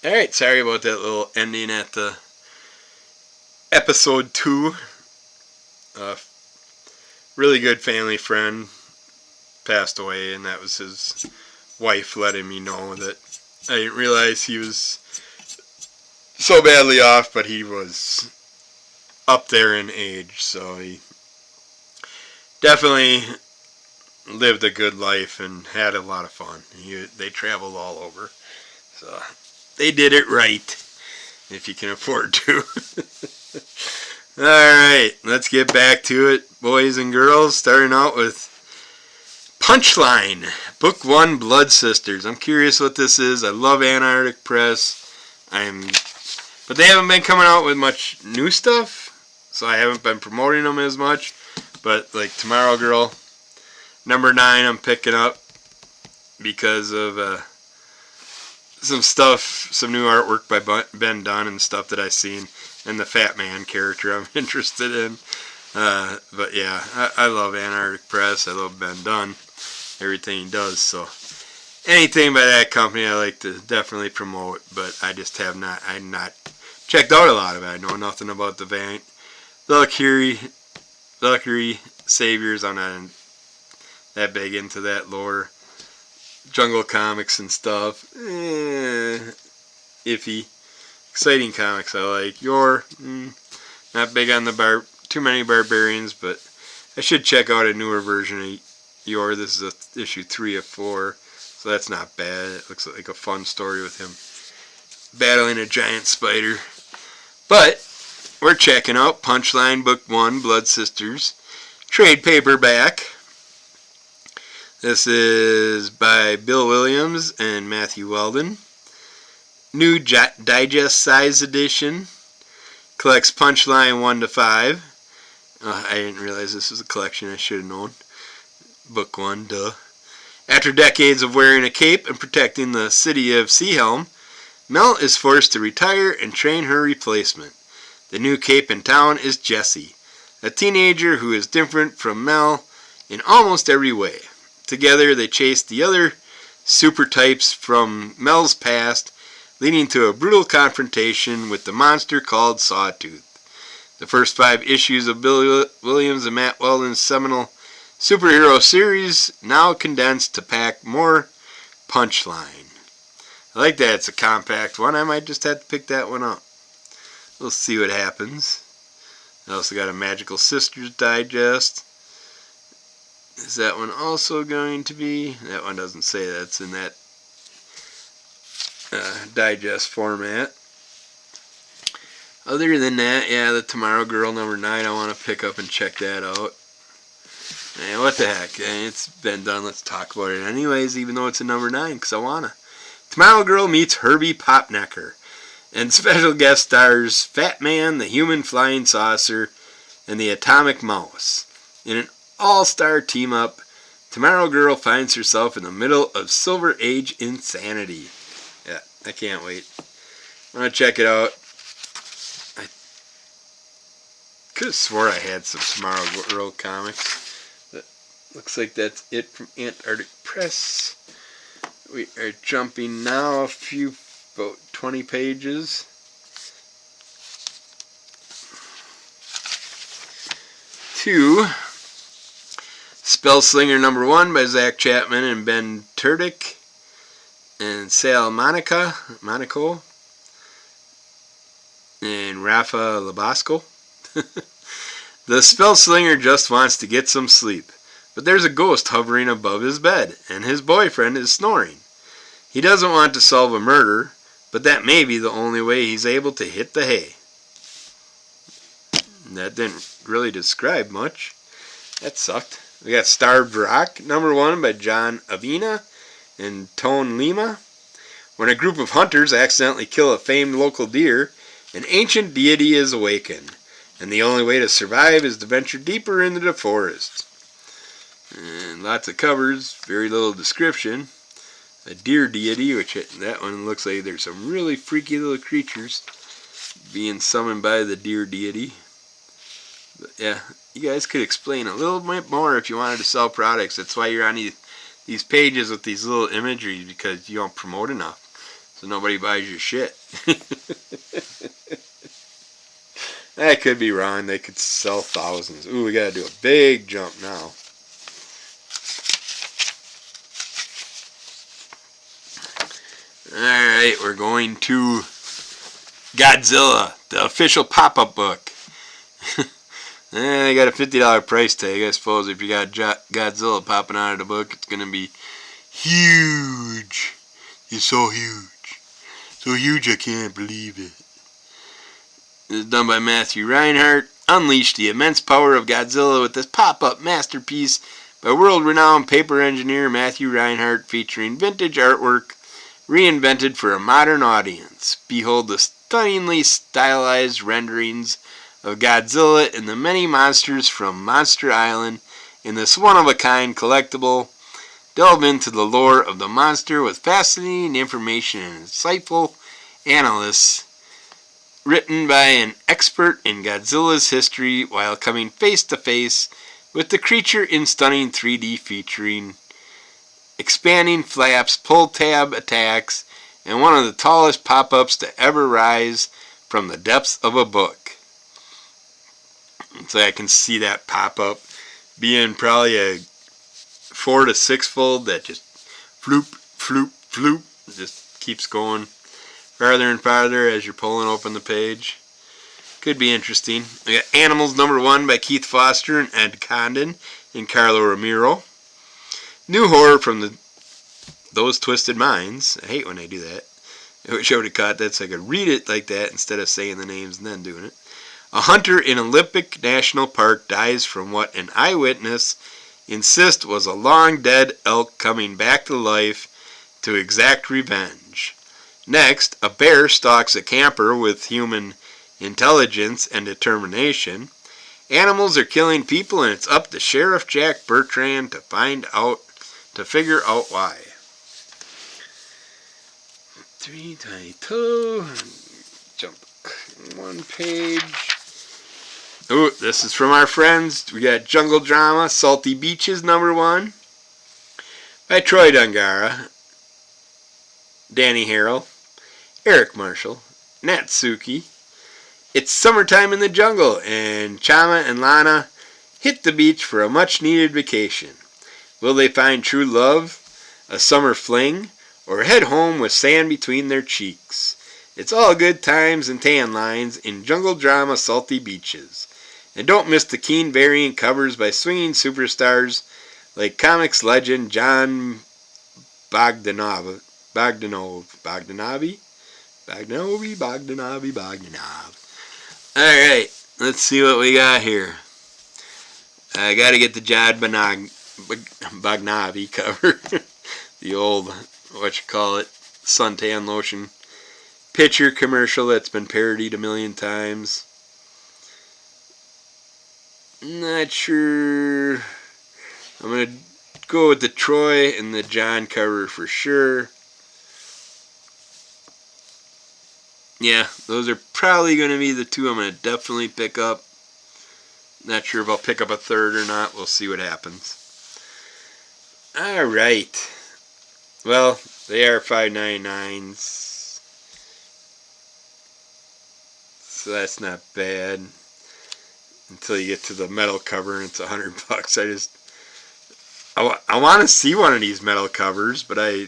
Alright, sorry about that little ending at the episode 2. A really good family friend passed away, and that was his wife letting me know that I didn't realize he was so badly off, but he was up there in age, so he definitely lived a good life and had a lot of fun. They traveled all over, so they did it right, if you can afford to. Alright, let's get back to it, boys and girls, starting out with Punchline, Book 1, Blood Sisters. I'm curious what this is. I love Antarctic Press. But they haven't been coming out with much new stuff, so I haven't been promoting them as much. But like Tomorrow Girl, number 9, I'm picking up because of some stuff, some new artwork by Ben Dunn and stuff that I've seen, and the Fat Man character I'm interested in. But yeah, I love Antarctic Press. I love Ben Dunn, everything he does. So anything by that company I like to definitely promote, but I just have not checked out a lot of it. I know nothing about the Valkyrie Saviors. I'm not that big into that lore. Jungle Comics and stuff, iffy. Exciting comics I like. Not big on the too many barbarians, but I should check out a newer version of Yor. This is issue 3 of 4, so that's not bad. It looks like a fun story with him battling a giant spider. But we're checking out Punchline Book 1, Blood Sisters, trade paperback. This is by Bill Williams and Matthew Weldon. New digest size edition. Collects Punchline 1 to 5. I didn't realize this was a collection. I should have known. Book 1, duh. After decades of wearing a cape and protecting the city of Seahelm, Mel is forced to retire and train her replacement. The new cape in town is Jessie, a teenager who is different from Mel in almost every way. Together they chase the other super types from Mel's past, leading to a brutal confrontation with the monster called Sawtooth. The first 5 issues of Bill Williams and Matt Weldon's seminal superhero series, now condensed to pack more Punchline. I like that it's a compact one. I might just have to pick that one up. We'll see what happens. I also got a Magical Sisters digest. Is that one also going to be? That one doesn't say that. It's in that digest format. Other than that, yeah, the Tomorrow Girl number 9, I want to pick up and check that out. And what the heck? It's been done. Let's talk about it anyways, even though it's a number 9, because I want to. Tomorrow Girl meets Herbie Popnecker. And special guest stars Fat Man, the Human Flying Saucer, and the Atomic Mouse. In an all-star team-up, Tomorrow Girl finds herself in the middle of Silver Age insanity. Yeah, I can't wait. I'm going to check it out. I could have swore I had some Tomorrow Girl comics. But looks like that's it from Antarctic Press. We are jumping now about 20 pages. To Spellslinger number 1 by Zach Chapman and Ben Turdick and Sal Monaco and Rafa Labasco. The Spellslinger just wants to get some sleep, but there's a ghost hovering above his bed and his boyfriend is snoring. He doesn't want to solve a murder, but that may be the only way he's able to hit the hay. That didn't really describe much. That sucked. We got Starved Rock, number 1 by John Avina and Tone Lima. When a group of hunters accidentally kill a famed local deer, an ancient deity is awakened, and the only way to survive is to venture deeper into the forest. And lots of covers, very little description. A deer deity, which that one looks like there's some really freaky little creatures being summoned by the deer deity. But yeah, you guys could explain a little bit more if you wanted to sell products. That's why you're on these pages with these little imagery, because you don't promote enough. so nobody buys your shit. I could be wrong. They could sell thousands. Ooh, we gotta do a big jump now. Alright, we're going to Godzilla, the official pop-up book. I got a $50 price tag. I suppose if you got Godzilla popping out of the book, it's going to be huge. It's so huge. So huge I can't believe it. This is done by Matthew Reinhardt. Unleash the immense power of Godzilla with this pop-up masterpiece by world-renowned paper engineer Matthew Reinhardt, featuring vintage artwork reinvented for a modern audience. Behold the stunningly stylized renderings of Godzilla and the many monsters from Monster Island in this one-of-a-kind collectible. Delve into the lore of the monster with fascinating information and insightful analysis written by an expert in Godzilla's history while coming face-to-face with the creature in stunning 3D, featuring expanding flaps, pull-tab attacks, and one of the tallest pop-ups to ever rise from the depths of a book. So I can see that pop-up being probably a 4 to 6 fold that just floop, floop, floop, just keeps going farther and farther as you're pulling open the page. Could be interesting. We got Animals #1 by Keith Foster and Ed Condon and Carlo Ramiro. New horror from Those Twisted Minds. I hate when they do that. I wish I would have caught that so I could read it like that instead of saying the names and then doing it. A hunter in Olympic National Park dies from what an eyewitness insists was a long-dead elk coming back to life to exact revenge. Next, a bear stalks a camper with human intelligence and determination. Animals are killing people, and it's up to Sheriff Jack Bertrand to figure out why. 322. Jump one page. Ooh, this is from our friends. We got Jungle Drama, Salty Beaches #1 by Troy Dungara, Danny Harrell, Eric Marshall, Natsuki. It's summertime in the jungle, and Chama and Lana hit the beach for a much-needed vacation. Will they find true love, a summer fling, or head home with sand between their cheeks? It's all good times and tan lines in Jungle Drama Salty Beaches. And don't miss the keen variant covers by swinging superstars like comics legend John Bogdanov. Alright, let's see what we got here. I gotta get the John Bognavi cover. The old, suntan lotion pitcher commercial that's been parodied a million times. Not sure. I'm going to go with the Troy and the John cover for sure. Yeah, those are probably going to be the two I'm going to definitely pick up. Not sure if I'll pick up a third or not. We'll see what happens. Alright. Well, they are $5.99s. So that's not bad. Until you get to the metal cover and it's $100. I want to see one of these metal covers, but I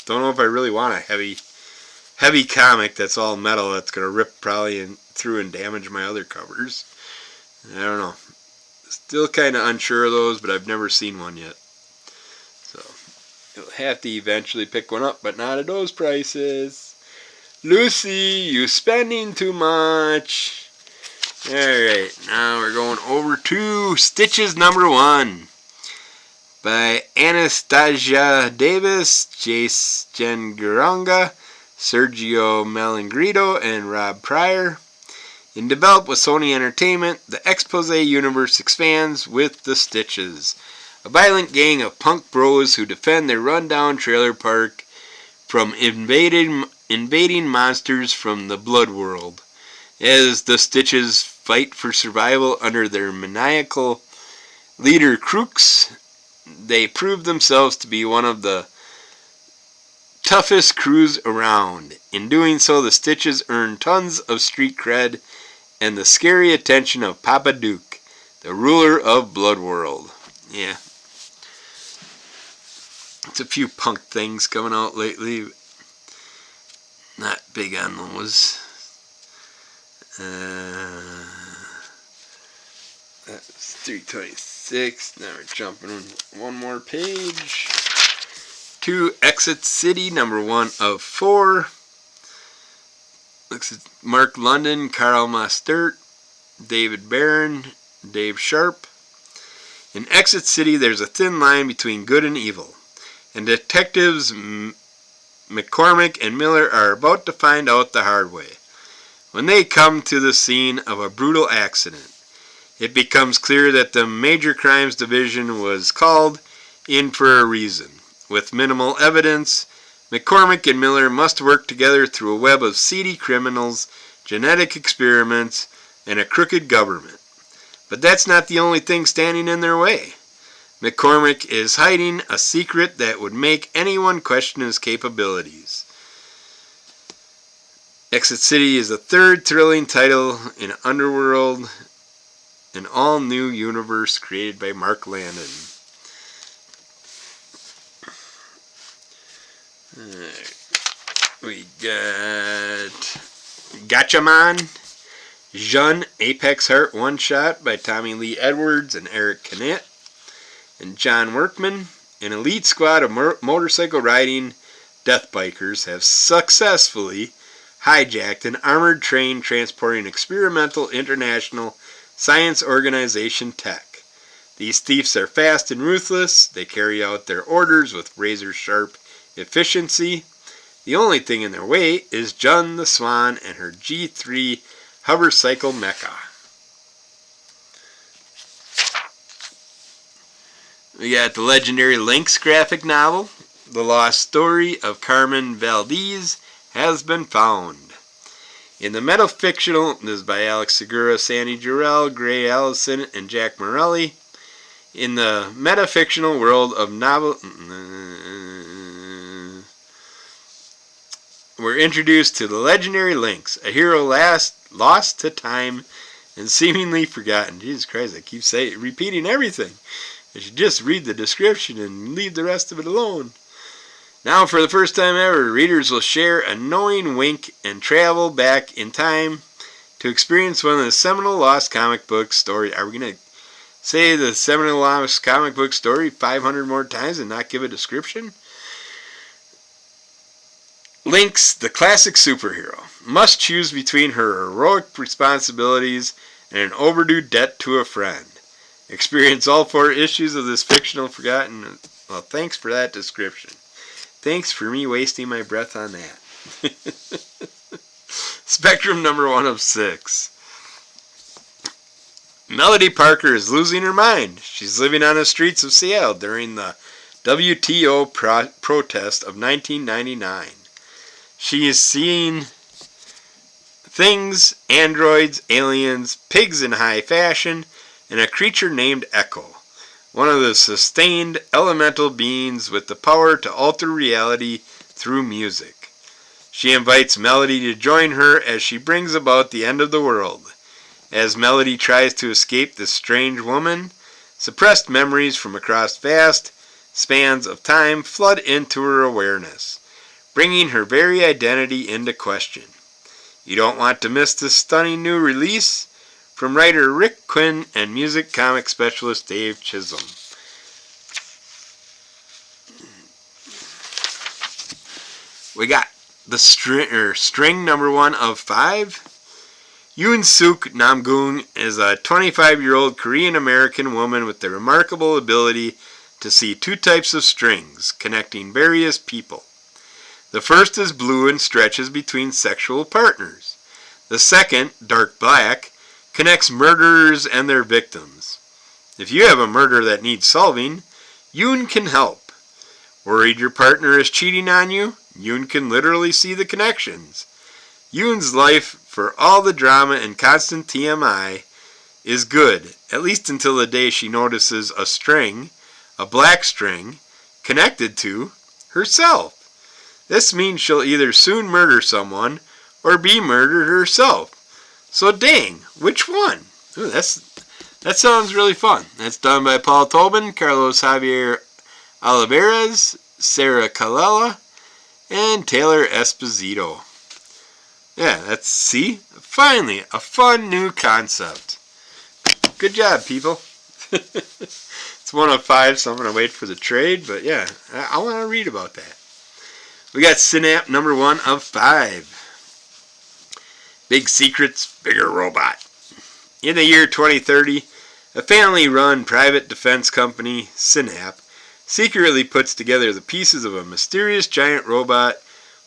don't know if I really want a heavy comic that's all metal that's going to rip probably through and damage my other covers. I don't know. Still kind of unsure of those, but I've never seen one yet. So you'll have to eventually pick one up, but not at those prices. Lucy, you spending too much. Alright, now we're going over to Stitches #1 by Anastasia Davis, Jason Garanga, Sergio Malangrito, and Rob Pryor. In developed with Sony Entertainment, the Expose universe expands with the Stitches, a violent gang of punk bros who defend their rundown trailer park from invading monsters from the Blood World. As the Stitches fight for survival under their maniacal leader Crooks, they prove themselves to be one of the toughest crews around. In doing so, the Stitches earn tons of street cred and the scary attention of Papa Duke, the ruler of Bloodworld. Yeah. It's a few punk things coming out lately. Not big on those. That's 326. Now we're jumping one more page to Exit City, number 1 of 4. Looks at Mark London, Carl Mostert, David Barron, Dave Sharp. In Exit City, there's a thin line between good and evil, and detectives McCormick and Miller are about to find out the hard way. When they come to the scene of a brutal accident, it becomes clear that the Major Crimes Division was called in for a reason. With minimal evidence, McCormick and Miller must work together through a web of seedy criminals, genetic experiments, and a crooked government. But that's not the only thing standing in their way. McCormick is hiding a secret that would make anyone question his capabilities. Exit City is the third thrilling title in Underworld, an all-new universe created by Mark Landon. We got Gatchaman, Jeune Apex Heart One Shot by Tommy Lee Edwards and Eric Kennett, and John Workman. An elite squad of motorcycle riding death bikers have successfully hijacked an armored train transporting experimental international science organization tech. These thieves are fast and ruthless. They carry out their orders with razor-sharp efficiency. The only thing in their way is Jun the Swan and her G3 hovercycle mecha. We got the legendary Lynx graphic novel. The Lost Story of Carmen Valdez has been found. In the metafictional, this is by Alex Segura, Sandy Jarrell, Gray Allison, and Jack Morelli. In the metafictional world of novel, we're introduced to the legendary Lynx, a hero lost to time and seemingly forgotten. Jesus Christ, I keep repeating everything. I should just read the description and leave the rest of it alone. Now, for the first time ever, readers will share a knowing wink and travel back in time to experience one of the seminal lost comic book story. Are we going to say the seminal lost comic book story 500 more times and not give a description? Lynx, the classic superhero, must choose between her heroic responsibilities and an overdue debt to a friend. Experience all 4 issues of this fictional forgotten. Well, thanks for that description. Thanks for me wasting my breath on that. Spectrum number 1 of 6. Melody Parker is losing her mind. She's living on the streets of Seattle during the WTO protest of 1999. She is seeing things, androids, aliens, pigs in high fashion, and a creature named Echo, one of the sustained elemental beings with the power to alter reality through music. She invites Melody to join her as she brings about the end of the world. As Melody tries to escape this strange woman, suppressed memories from across vast spans of time flood into her awareness, bringing her very identity into question. You don't want to miss this stunning new release from writer Rick Quinn and music comic specialist Dave Chisholm. We got the string number 1 of 5. Yoon Suk Namgoong is a 25-year-old Korean-American woman with the remarkable ability to see 2 types of strings connecting various people. The first is blue and stretches between sexual partners. The second, dark black, connects murderers and their victims. If you have a murder that needs solving, Yoon can help. Worried your partner is cheating on you? Yoon can literally see the connections. Yoon's life, for all the drama and constant TMI, is good, at least until the day she notices a string, a black string, connected to herself. This means she'll either soon murder someone or be murdered herself. So dang, which one? Ooh, that sounds really fun. That's done by Paul Tobin, Carlos Javier Olivares, Sarah Calella, and Taylor Esposito. Yeah, finally, a fun new concept. Good job, people. It's 1 of 5, so I'm going to wait for the trade, but yeah, I want to read about that. We got Synap number 1 of 5. Big Secrets, Bigger Robot. In the year 2030, a family-run private defense company, Synap, secretly puts together the pieces of a mysterious giant robot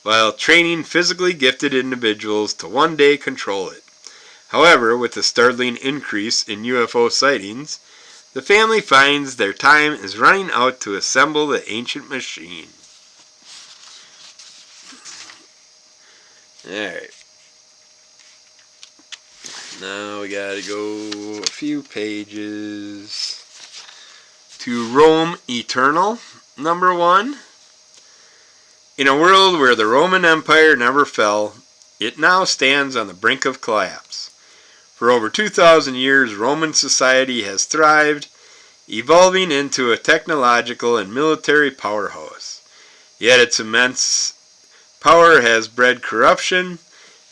while training physically gifted individuals to one day control it. However, with the startling increase in UFO sightings, the family finds their time is running out to assemble the ancient machine. Alright. Now we gotta go a few pages to Rome Eternal, number 1. In a world where the Roman Empire never fell, it now stands on the brink of collapse. For over 2,000 years, Roman society has thrived, evolving into a technological and military powerhouse. Yet its immense power has bred corruption,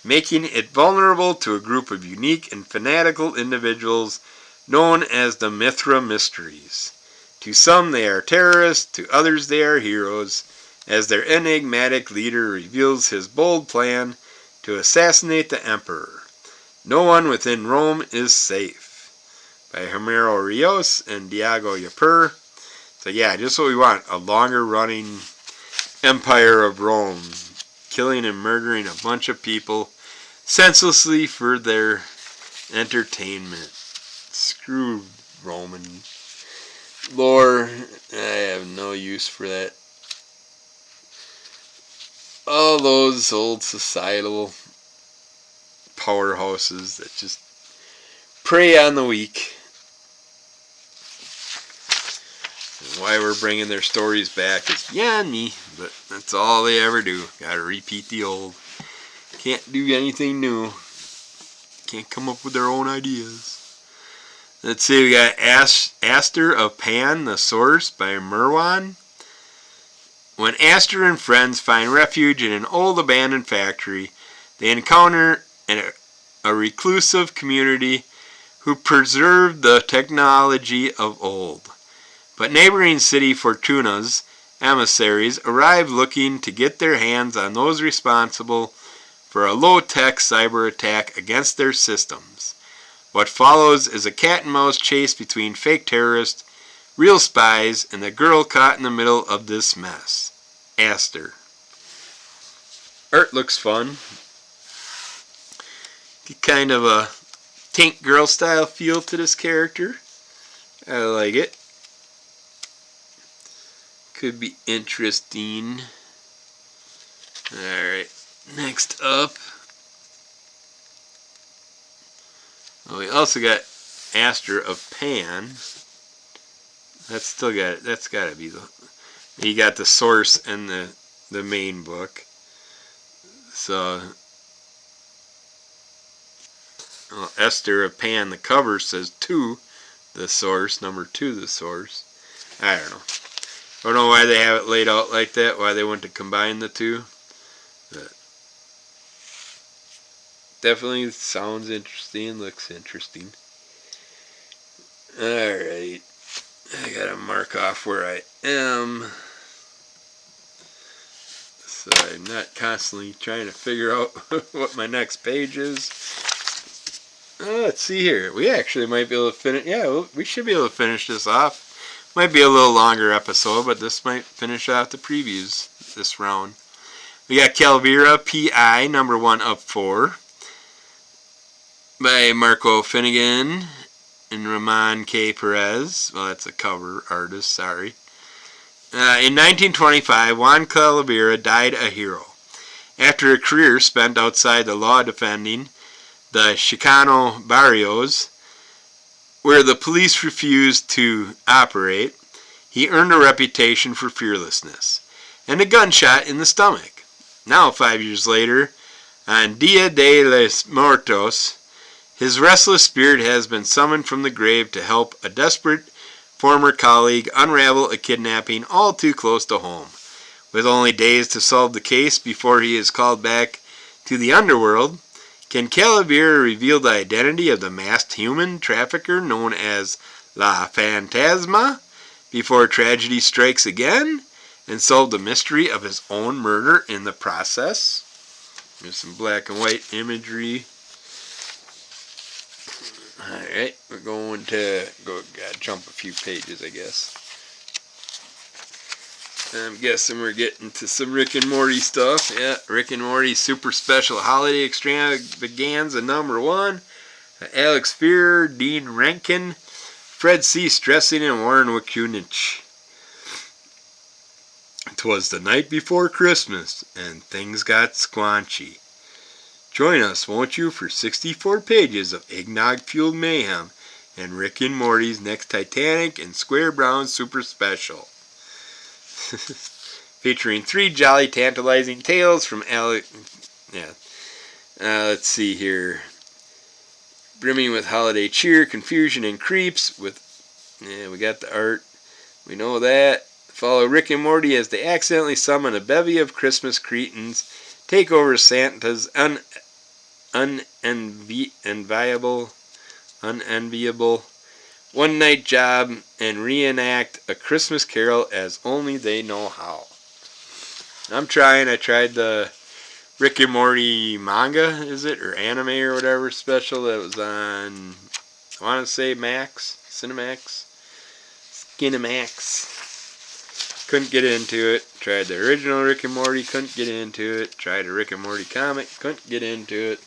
making it vulnerable to a group of unique and fanatical individuals known as the Mithra Mysteries. To some they are terrorists, to others they are heroes, as their enigmatic leader reveals his bold plan to assassinate the emperor. No one within Rome is safe. By Homero Rios and Diego Yapur. So yeah, just what we want. A longer running empire of Rome. Killing and murdering a bunch of people senselessly for their entertainment. Screw Roman lore. I have no use for that. All those old societal powerhouses that just prey on the weak. And why we're bringing their stories back is beyond me, but that's all they ever do. Gotta repeat the old. Can't do anything new. Can't come up with their own ideas. Let's see, we got Aster of Pan, the Source by Merwan. When Aster and friends find refuge in an old abandoned factory, they encounter a reclusive community who preserved the technology of old. But neighboring city Fortuna's emissaries arrive looking to get their hands on those responsible for a low-tech cyber attack against their systems. What follows is a cat-and-mouse chase between fake terrorists, real spies, and the girl caught in the middle of this mess. Aster. Art looks fun. Kind of a Tank Girl style feel to this character. I like it. Could be interesting. Alright, next up. Oh, we also got Aster of Pan. That's still got it. That's got to be the. You got the source and the main book. So, well, Aster of Pan. The cover says 2, the source. Number 2, the source. I don't know. I don't know why they have it laid out like that. Why they want to combine the two. But definitely sounds interesting. Looks interesting. Alright. I gotta mark off where I am. So I'm not constantly trying to figure out what my next page is. Let's see here. We actually might be able to finish. Yeah, we should be able to finish this off. Might be a little longer episode, but this might finish out the previews this round. We got Calvira P.I. number 1 of 4 by Marco Finnegan and Ramon K. Perez. Well, that's a cover artist, sorry. In 1925, Juan Calavera died a hero. After a career spent outside the law defending the Chicano barrios, where the police refused to operate, he earned a reputation for fearlessness and a gunshot in the stomach. Now 5 years later, on Dia de los Muertos, his restless spirit has been summoned from the grave to help a desperate former colleague unravel a kidnapping all too close to home. With only days to solve the case before he is called back to the underworld, can Calavera reveal the identity of the masked human trafficker known as La Fantasma before tragedy strikes again, and solve the mystery of his own murder in the process? There's some black and white imagery. Alright, we're going to gotta jump a few pages, I guess. I'm guessing we're getting to some Rick and Morty stuff. Yeah, Rick and Morty Super Special Holiday Extravaganza #1. Alex Fear, Dean Rankin, Fred C. Stressing, and Warren Wakunich. 'Twas the night before Christmas, and things got squanchy. Join us, won't you, for 64 pages of eggnog-fueled mayhem and Rick and Morty's next Titanic and Square Brown Super Special. Featuring 3 jolly tantalizing tales from Alex. Let's see here. Brimming with holiday cheer, confusion, and creeps. We got the art. We know that. Follow Rick and Morty as they accidentally summon a bevy of Christmas cretins, take over Santa's unenviable one-night job, and reenact A Christmas Carol as only they know how. I tried the Rick and Morty manga, is it, or anime or whatever special that was on, I want to say Cinemax. Couldn't get into it. Tried the original Rick and Morty, couldn't get into it. Tried a Rick and Morty comic, couldn't get into it.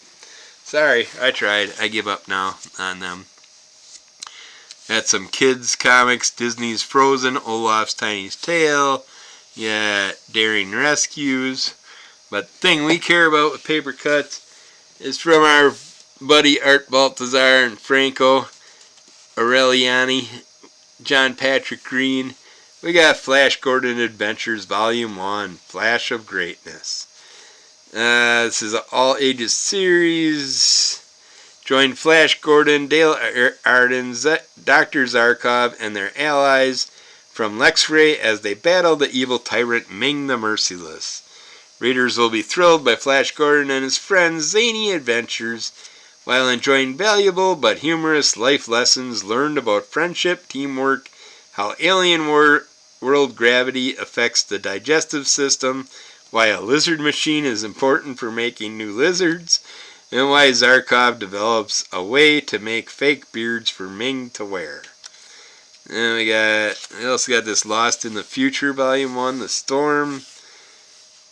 Sorry, I tried. I give up now on them. Got some kids comics, Disney's Frozen, Olaf's Tiny Tale, yeah, Daring Rescues. But the thing we care about with paper cuts is from our buddy Art Baltazar and Franco Aureliani, John Patrick Green. We got Flash Gordon Adventures Volume 1, Flash of Greatness. This is an all-ages series. Join Flash Gordon, Dale Arden, Dr. Zarkov, and their allies from Lex-Ray as they battle the evil tyrant Ming the Merciless. Readers will be thrilled by Flash Gordon and his friends' zany adventures while enjoying valuable but humorous life lessons learned about friendship, teamwork, how alien world gravity affects the digestive system, why a lizard machine is important for making new lizards, and why Zarkov develops a way to make fake beards for Ming to wear. And we also got this Lost in the Future Volume 1, The Storm,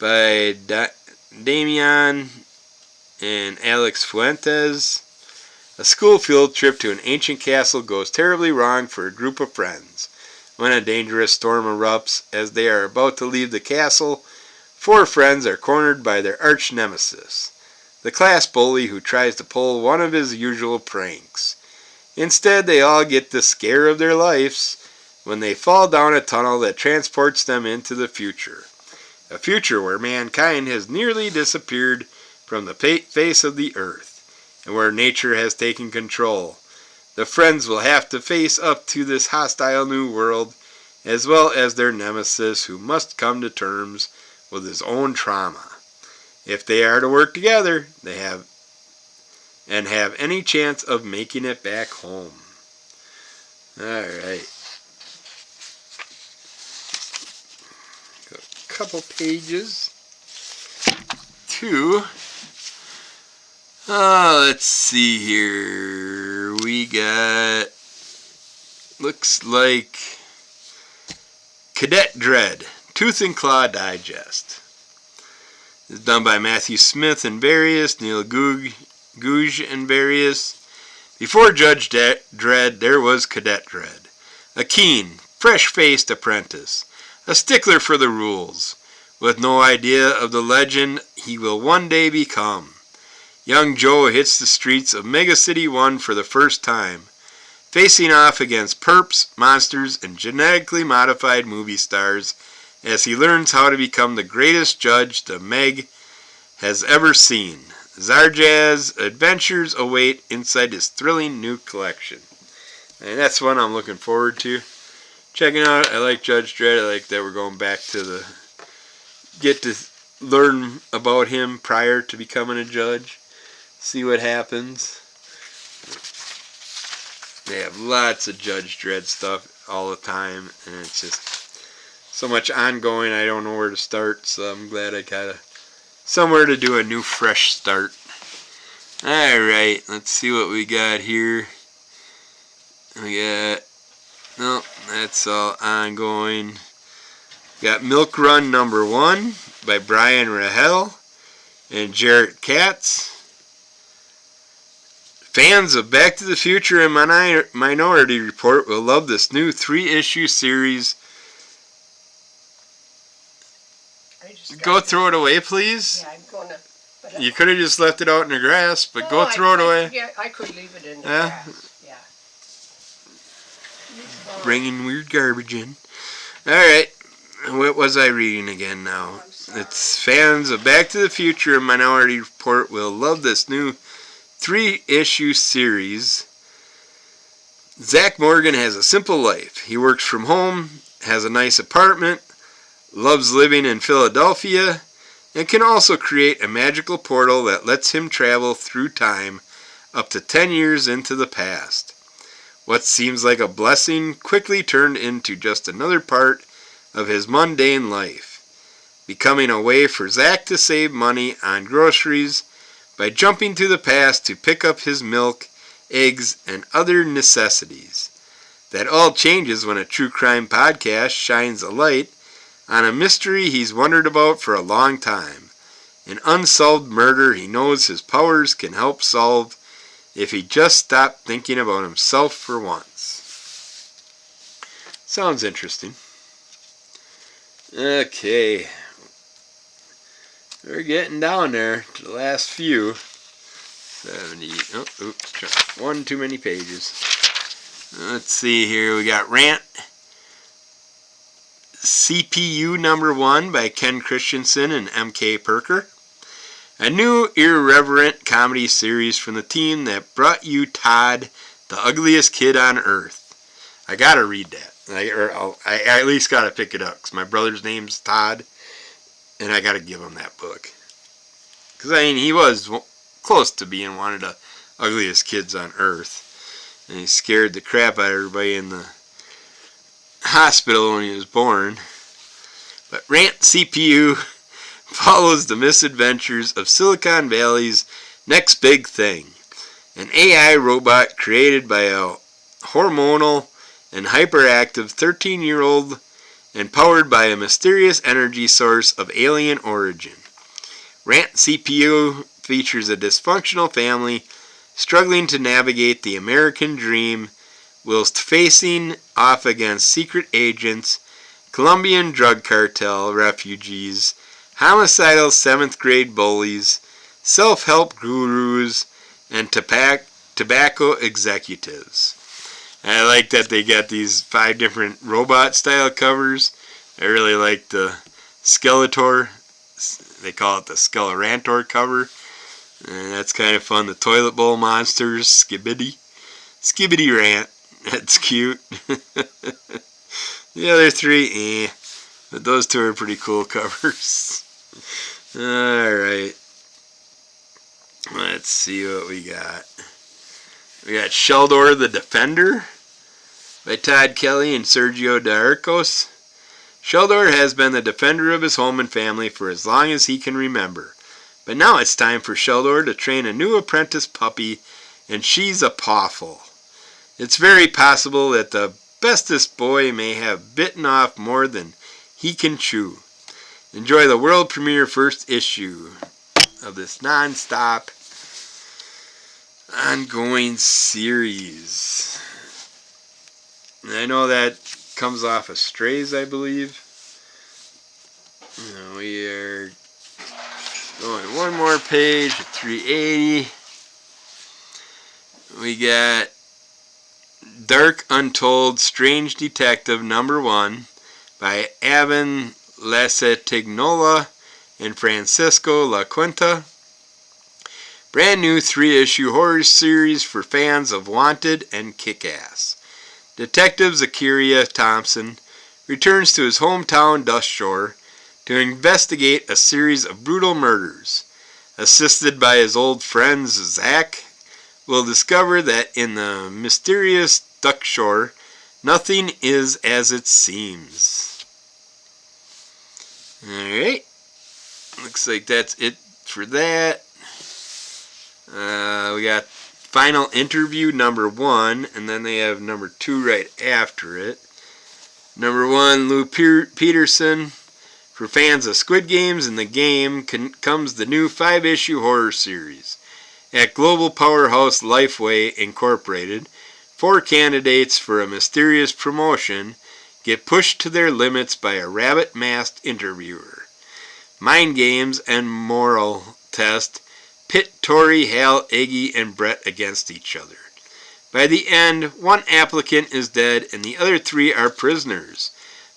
by Damian and Alex Fuentes. A school field trip to an ancient castle goes terribly wrong for a group of friends. When a dangerous storm erupts as they are about to leave the castle, 4 friends are cornered by their arch nemesis, the class bully who tries to pull one of his usual pranks. Instead, they all get the scare of their lives when they fall down a tunnel that transports them into the future. A future where mankind has nearly disappeared from the face of the earth, and where nature has taken control. The friends will have to face up to this hostile new world, as well as their nemesis, who must come to terms with his own trauma. If they are to work together, they have any chance of making it back home. Alright. A couple pages to, let's see here. We got, looks like Cadet Dread, Tooth and Claw Digest. It's done by Matthew Smith and various, Neil Gouge and various. Before Judge Dredd, there was Cadet Dread, a keen, fresh-faced apprentice, a stickler for the rules, with no idea of the legend he will one day become. Young Joe hits the streets of Mega City 1 for the first time, facing off against perps, monsters, and genetically modified movie stars as he learns how to become the greatest judge the Meg has ever seen. Zarjaz's adventures await inside his thrilling new collection. And that's one I'm looking forward to checking out. I like Judge Dredd. I like that we're going back to get to learn about him prior to becoming a judge. See what happens. They have lots of Judge Dredd stuff all the time, and it's just so much ongoing. I don't know where to start, so I'm glad I got somewhere to do a new fresh start. Alright, let's see what we got here. We got, no, that's all ongoing. We got Milk Run #1 by Brian Rahel and Jarrett Katz. Fans of Back to the Future and Minority Report will love this new 3-issue series. Go throw it away, please. Yeah, I'm gonna. You could have just left it out in the grass, but go throw it away. Yeah, I could leave it in the grass. Yeah. Bringing weird garbage in. Alright, what was I reading again now? It's fans of Back to the Future and Minority Report will love this new 3-issue series. Zach Morgan has a simple life. He works from home, has a nice apartment, loves living in Philadelphia, and can also create a magical portal that lets him travel through time up to 10 years into the past. What seems like a blessing quickly turned into just another part of his mundane life, becoming a way for Zach to save money on groceries by jumping to the past to pick up his milk, eggs, and other necessities. That all changes when a true crime podcast shines a light on a mystery he's wondered about for a long time. An unsolved murder he knows his powers can help solve if he just stopped thinking about himself for once. Sounds interesting. Okay. We're getting down there to the last few. 70. Oh, oops. One too many pages. Let's see here. We got Rant CPU #1 by Ken Christensen and M.K. Perker. A new irreverent comedy series from the team that brought you Todd, the ugliest kid on earth. I gotta read that. I at least gotta pick it up because my brother's name's Todd, and I gotta give him that book. Because I mean, he was close to being one of the ugliest kids on earth, and he scared the crap out of everybody in the hospital when he was born. But Rant CPU follows the misadventures of Silicon Valley's next big thing, an AI robot created by a hormonal and hyperactive 13-year-old and powered by a mysterious energy source of alien origin. Rant CPU features a dysfunctional family struggling to navigate the American dream whilst facing off against secret agents, Colombian drug cartel refugees, homicidal 7th grade bullies, self-help gurus, and tobacco executives. And I like that they got these 5 different robot style covers. I really like the Skeletor. They call it the Skelerantor cover. And that's kind of fun. The toilet bowl monsters, Skibidi Rant. That's cute. The other 3, but those 2 are pretty cool covers. Alright. Let's see what we got. We got Sheldor the Defender by Todd Kelly and Sergio D'Arcos. Sheldor has been the defender of his home and family for as long as he can remember. But now it's time for Sheldor to train a new apprentice puppy, and she's a pawful. It's very possible that the bestest boy may have bitten off more than he can chew. Enjoy the world premiere first issue of this non-stop ongoing series. And I know that comes off of Strays, I believe. We are going one more page at 380. We got Dark Untold Strange Detective #1 by Avon Lassetignola and Francisco La Cuenta. Brand new 3-issue horror series for fans of Wanted and Kick-Ass. Detective Zachariah Thompson returns to his hometown Dust Shore to investigate a series of brutal murders. Assisted by his old friends, Zach will discover that in the mysterious Duck Shore, nothing is as it seems. Alright. Looks like that's it for that. We got Final Interview number 1, and then they have number 2 right after it. Number 1, Lou Peterson. For fans of Squid Games and the game comes the new 5-issue horror series. At global powerhouse Lifeway Incorporated, 4 candidates for a mysterious promotion get pushed to their limits by a rabbit-masked interviewer. Mind games and moral test pit Tori, Hal, Iggy, and Brett against each other. By the end, one applicant is dead and the other 3 are prisoners.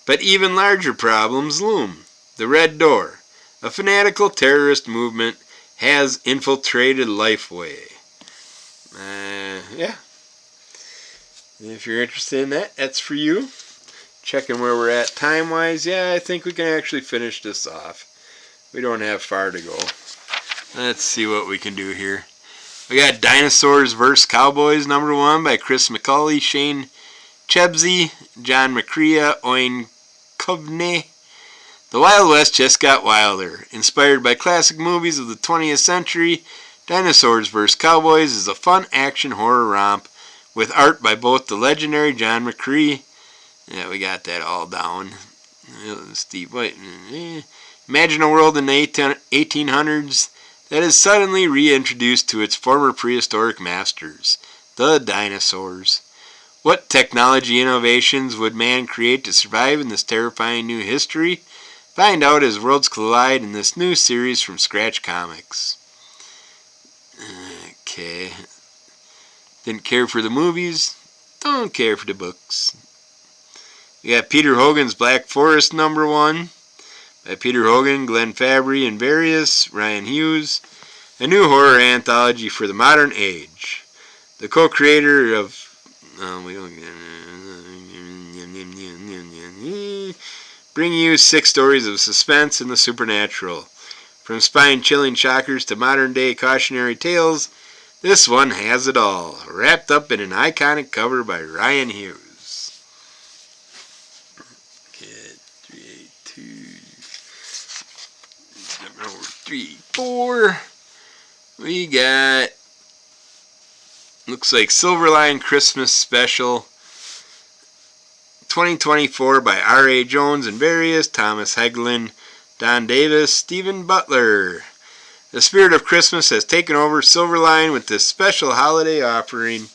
But even larger problems loom. The Red Door, a fanatical terrorist movement, has infiltrated Lifeway. Yeah. If you're interested in that, that's for you. Checking where we're at time-wise. Yeah, I think we can actually finish this off. We don't have far to go. Let's see what we can do here. We got Dinosaurs vs. Cowboys number 1 by Chris McCauley, Shane Chebsey, John McCrea, Owen Coveney. The Wild West just got wilder. Inspired by classic movies of the 20th century, Dinosaurs vs. Cowboys is a fun action horror romp with art by both the legendary John McCrea. Yeah, we got that all down. Steve White. Imagine a world in the 1800s that is suddenly reintroduced to its former prehistoric masters, the dinosaurs. What technology innovations would man create to survive in this terrifying new history? Find out as worlds collide in this new series from Scratch Comics. Okay. Didn't care for the movies. Don't care for the books. We got Peter Hogan's Black Forest number 1 by Peter Hogan, Glenn Fabry, and various Ryan Hughes. A new horror anthology for the modern age. The co-creator of bring you 6 stories of suspense and the supernatural. From spine-chilling shockers to modern-day cautionary tales, this one has it all, wrapped up in an iconic cover by Ryan Hughes. Okay, 382. Number 3-4. We got, looks like Silverline Christmas Special 2024 by R.A. Jones and various, Thomas Heglin, Don Davis, Stephen Butler. The spirit of Christmas has taken over Silverline with this special holiday offering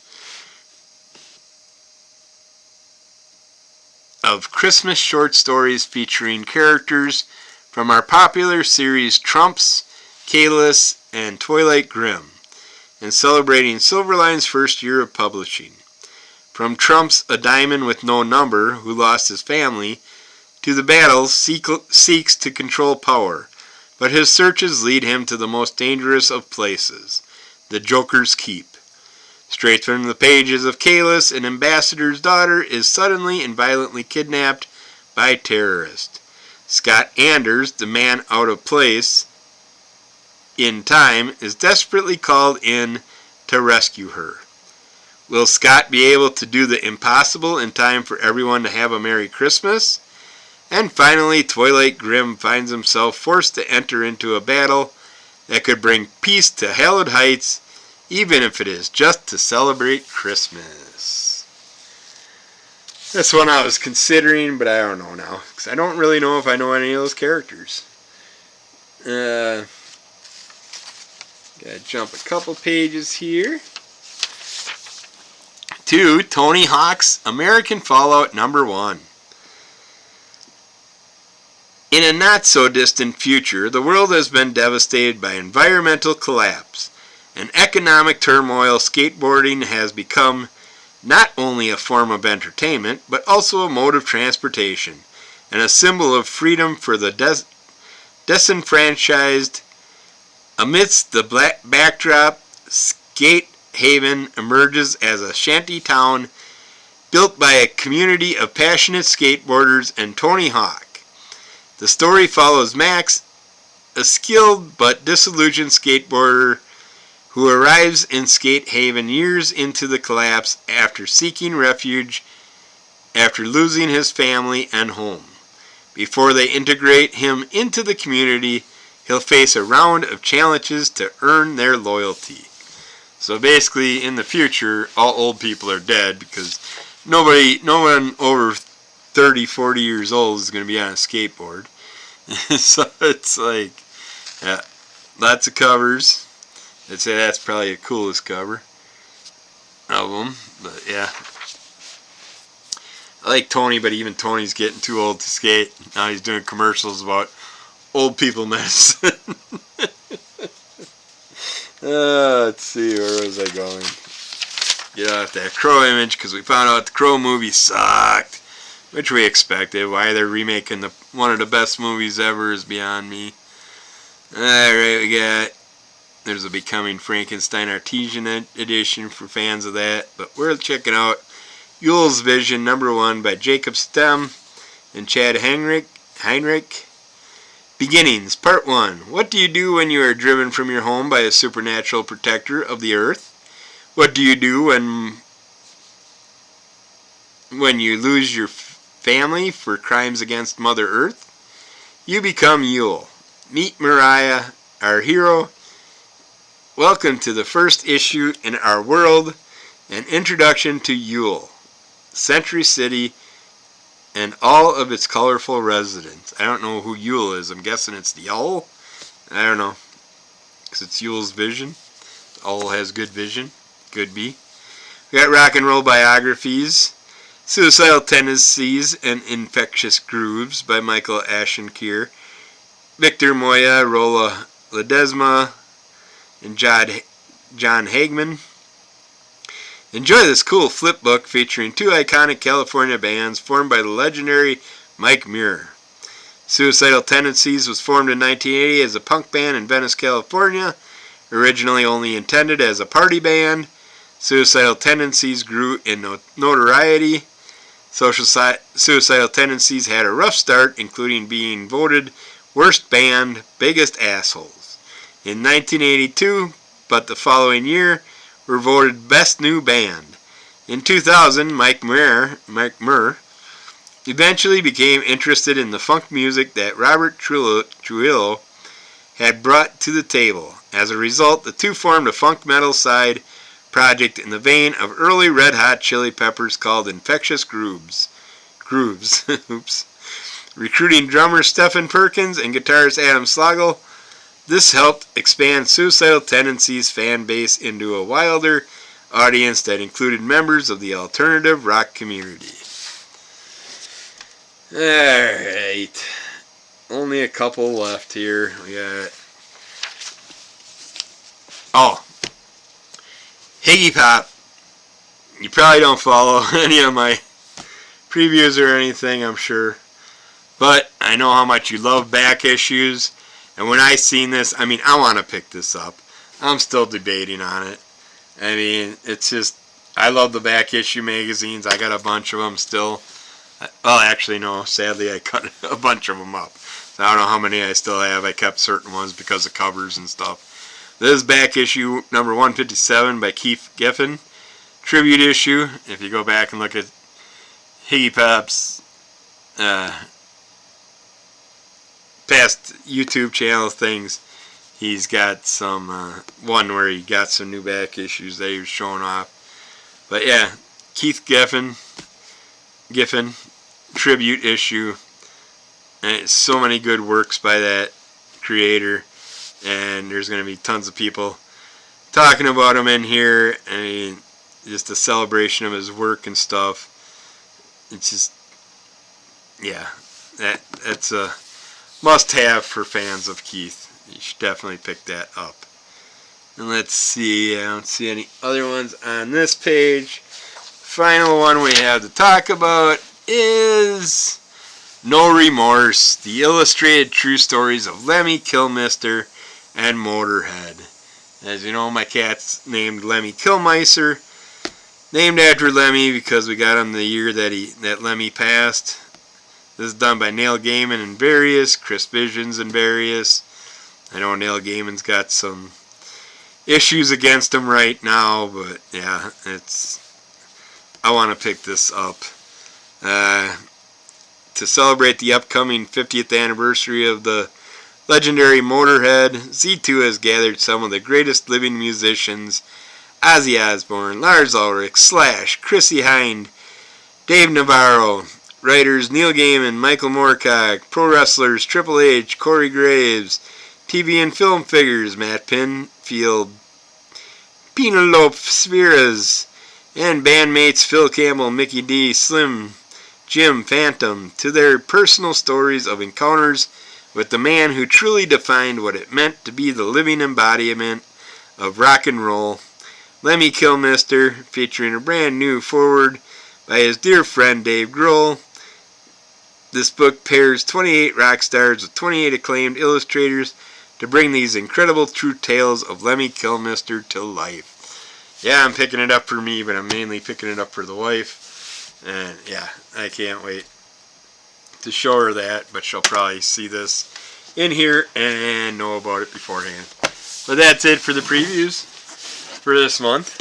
of Christmas short stories featuring characters from our popular series Trumps, Kalis, and Twilight Grim, and celebrating Silverline's first year of publishing. From Trumps, a diamond with no number who lost his family, to the battles seeks to control power, but his searches lead him to the most dangerous of places, the Joker's Keep. Straight from the pages of Kalis, an ambassador's daughter is suddenly and violently kidnapped by terrorists. Scott Anders, the man out of place in time, is desperately called in to rescue her. Will Scott be able to do the impossible in time for everyone to have a Merry Christmas? And finally, Twilight Grim finds himself forced to enter into a battle that could bring peace to hallowed heights, even if it is just to celebrate Christmas. That's one I was considering, but I don't know now, because I don't really know if I know any of those characters. Gotta jump a couple pages here to Tony Hawk's American Fallout number 1. In a not-so-distant future, the world has been devastated by environmental collapse and economic turmoil. Skateboarding has become not only a form of entertainment, but also a mode of transportation and a symbol of freedom for the disenfranchised. Amidst the black backdrop, Skate Haven emerges as a shanty town built by a community of passionate skateboarders and Tony Hawk. The story follows Max, a skilled but disillusioned skateboarder who arrives in Skate Haven years into the collapse after seeking refuge after losing his family and home. Before they integrate him into the community, he'll face a round of challenges to earn their loyalty. So basically, in the future, all old people are dead because no one over 30, 40 years old is going to be on a skateboard. So it's like, yeah, lots of covers. I'd say that's probably the coolest cover of them. But yeah, I like Tony, but even Tony's getting too old to skate. Now he's doing commercials about old people medicine. Let's see, where was I going? Get off that Crow image because we found out the Crow movie sucked, which we expected. Why they're remaking one of the best movies ever is beyond me. Alright, we got, there's a Becoming Frankenstein Artesian edition for fans of that, but we're checking out Yule's Vision #1 by Jacob Stem and Chad Heinrich. Beginnings, Part 1. What do you do when you are driven from your home by a supernatural protector of the earth? What do you do when you lose your family for crimes against Mother Earth? You become Yule. Meet Mariah, our hero. Welcome to the first issue in our world, an introduction to Yule, Century City, and all of its colorful residents. I don't know who Yule is. I'm guessing it's the owl. I don't know, because it's Yule's vision. The owl has good vision. Could be. We got rock and roll biographies, Suicidal Tendencies and Infectious Grooves by Michael Ashenkeer, Victor Moya, Rolla Ledesma, and John Hagman. Enjoy this cool flip book featuring 2 iconic California bands formed by the legendary Mike Muir. Suicidal Tendencies was formed in 1980 as a punk band in Venice, California, originally only intended as a party band. Suicidal Tendencies grew in notoriety. Suicidal Tendencies had a rough start, including being voted Worst Band, Biggest Assholes in 1982, but the following year were voted Best New Band. In 2000, Mike Muir eventually became interested in the funk music that Robert Trujillo had brought to the table. As a result, the two formed a funk metal side project in the vein of early Red Hot Chili Peppers called Infectious Grooves. Oops. Recruiting drummer Stephen Perkins and guitarist Adam Slagle, this helped expand Suicidal Tendencies' fan base into a wilder audience that included members of the alternative rock community. Alright. Only a couple left here. We got... Oh. Higgy Pop. You probably don't follow any of my previews or anything, I'm sure. But I know how much you love back issues. And when I seen this, I mean, I want to pick this up. I'm still debating on it. I mean, it's just, I love the back issue magazines. I got a bunch of them still. Well, actually, no. Sadly, I cut a bunch of them up. So I don't know how many I still have. I kept certain ones because of covers and stuff. This is back issue number 157 by Keith Giffen. Tribute issue. If you go back and look at Higgy Pop's past YouTube channel things, he's got some one where he got some new back issues that he was showing off. But yeah, Keith Giffen tribute issue, and so many good works by that creator, and there's going to be tons of people talking about him in here. I mean, just a celebration of his work and stuff. It's just, yeah, that's a must-have for fans of Keith. You should definitely pick that up. And let's see, I don't see any other ones on this page. Final one we have to talk about is No Remorse, the illustrated true stories of Lemmy Kilmister and Motorhead. As you know, my cat's named Lemmy Kilmister, named after Lemmy because we got him the year that Lemmy passed. This is done by Neil Gaiman and Various, Chris Visions and Various. I know Neil Gaiman's got some issues against him right now, but yeah, I want to pick this up. To celebrate the upcoming 50th anniversary of the legendary Motorhead, Z2 has gathered some of the greatest living musicians: Ozzy Osbourne, Lars Ulrich, Slash, Chrissie Hynde, Dave Navarro, writers Neil Gaiman, Michael Moorcock, pro wrestlers Triple H, Corey Graves, TV and film figures Matt Pinfield, Penelope Spheres, and bandmates Phil Campbell, Mickey D, Slim, Jim, Phantom, to their personal stories of encounters with the man who truly defined what it meant to be the living embodiment of rock and roll, Lemmy Kilmister, featuring a brand new foreword by his dear friend Dave Grohl. This book pairs 28 rock stars with 28 acclaimed illustrators to bring these incredible true tales of Lemmy Kilmister to life. Yeah, I'm picking it up for me, but I'm mainly picking it up for the wife. And yeah, I can't wait to show her that, but she'll probably see this in here and know about it beforehand. But that's it for the previews for this month.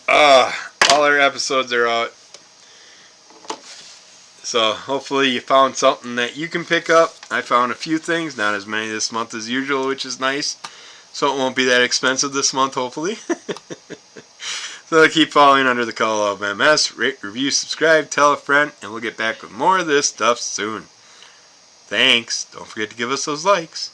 All our episodes are out. So hopefully you found something that you can pick up. I found a few things, not as many this month as usual, which is nice. So it won't be that expensive this month, hopefully. So keep following Under the Call of MS. Rate, review, subscribe, tell a friend, and we'll get back with more of this stuff soon. Thanks. Don't forget to give us those likes.